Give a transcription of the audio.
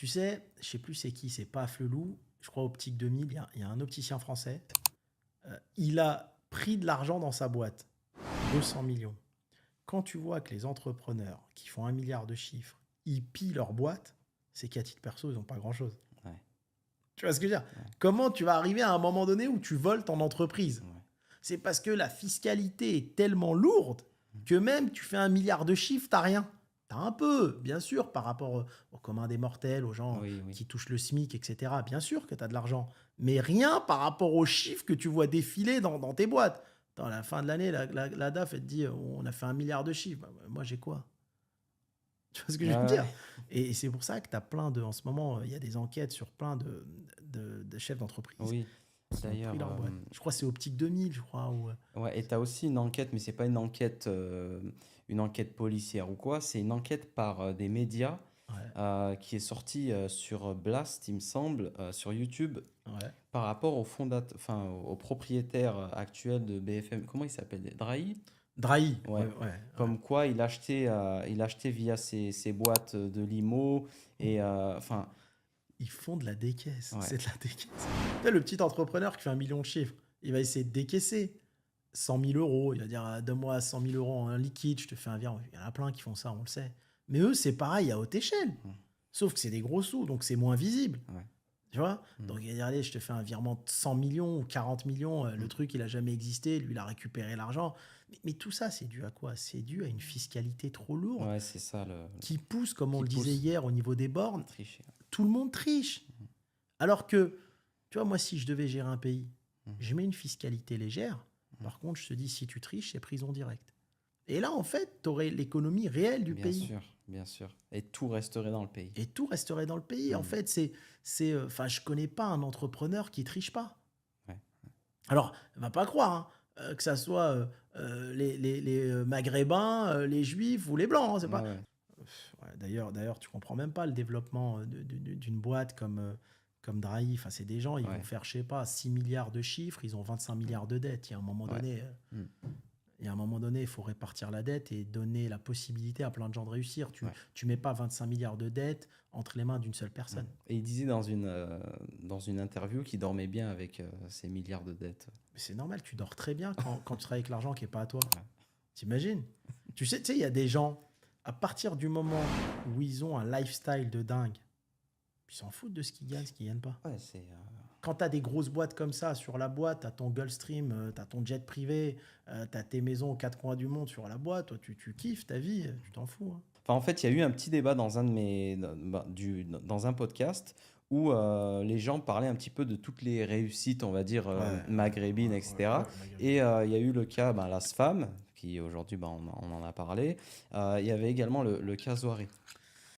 Tu sais, je sais plus c'est qui, c'est pas Flelou, je crois Optique 2000, il y a un opticien français. Il a pris de l'argent dans sa boîte, 200 millions. Quand tu vois que les entrepreneurs qui font 1 milliard de chiffres, ils pillent leur boîte, c'est qu'à titre perso, ils n'ont pas grand-chose. Ouais. Tu vois ce que je veux dire? Ouais. Comment tu vas arriver à un moment donné où tu voles ton entreprise? Ouais. C'est parce que la fiscalité est tellement lourde que même tu fais 1 milliard de chiffres, t'as rien. T'as un peu, bien sûr, par rapport au commun des mortels, aux gens Oui, oui. qui touchent le SMIC, etc. Bien sûr que tu as de l'argent, mais rien par rapport aux chiffres que tu vois défiler dans tes boîtes. À la fin de l'année, la DAF, elle te dit on a fait 1 milliard de chiffres. Bah, moi, j'ai quoi? Tu vois ce que je veux Ouais, dire? ouais. Et c'est pour ça que tu as plein de. En ce moment, il y a des enquêtes sur plein de chefs d'entreprise Oui. qui ont pris D'ailleurs, leur boîte. Je crois que c'est Optique 2000, je crois. ouais, et tu as aussi une enquête, mais c'est pas une enquête policière ou quoi, c'est une enquête par des médias Ouais, qui est sortie sur Blast, il me semble, sur YouTube, ouais. par rapport au propriétaire actuel de BFM. Comment il s'appelle? Drahi? Drahi, ouais, Ouais. ouais. Comme quoi il achetait via ses boîtes de limo et enfin, Ils font de la décaisse. ouais. C'est de la décaisse. Tu sais, le petit entrepreneur qui fait 1 million de chiffres, il va essayer de décaisser 100 000 euros. Il va dire donne-moi 100 000 euros en liquide, je te fais un virement. Il y en a plein qui font ça, on le sait. Mais eux, c'est pareil à haute échelle. Mm. Sauf que c'est des gros sous, donc c'est moins visible. Ouais. Tu vois? Mm. Donc il va dire allez, je te fais un virement de 100 millions ou 40 millions. Le truc, il a jamais existé. Lui, il a récupéré l'argent. Mais tout ça, c'est dû à quoi? C'est dû à une fiscalité trop lourde Ouais, c'est ça qui pousse, comme on qui le disait pousse hier au niveau des bornes, à tricher. tout le monde triche. Alors que, tu vois, moi, si je devais gérer un pays, je mets une fiscalité légère. Par contre, je te dis, si tu triches, c'est prison directe. Et là, en fait, tu aurais l'économie réelle du Bien pays. sûr, bien sûr. Et tout resterait dans le pays. Et tout resterait dans le pays. En fait, je connais pas un entrepreneur qui triche pas. Ouais. Alors, va pas croire, hein, que ça soit les Maghrébins, les Juifs ou les Blancs. C'est pas. Ouais, ouais. Ouais, d'ailleurs, tu comprends même pas le développement d'une boîte comme Drahi. Enfin, c'est des gens, ils Ouais. vont faire, je sais pas, 6 milliards de chiffres, ils ont 25 milliards de dettes. Il y a un moment Ouais. donné, il faut répartir la dette et donner la possibilité à plein de gens de réussir. Ouais. Tu mets pas 25 milliards de dettes entre les mains d'une seule personne. Et il disait dans une interview qu'il dormait bien avec ses milliards de dettes. Mais c'est normal, tu dors très bien quand tu travailles avec l'argent qui est pas à toi. Ouais. T'imagines? Tu sais, il y a des gens, à partir du moment où ils ont un lifestyle de dingue, ils s'en foutent de ce qu'ils gagnent pas. Ouais, c'est. Quand tu as des grosses boîtes comme ça, sur la boîte, tu as ton Gulfstream, tu as ton jet privé, tu as tes maisons aux quatre coins du monde sur la boîte, toi, tu kiffes ta vie, tu t'en fous. Hein. Enfin, en fait, il y a eu un petit débat dans dans un podcast où les gens parlaient un petit peu de toutes les réussites, on va dire, maghrébines, etc. Et il y a eu le cas, la SFAM, qui aujourd'hui, on en a parlé. Il y avait également le cas Zoharé.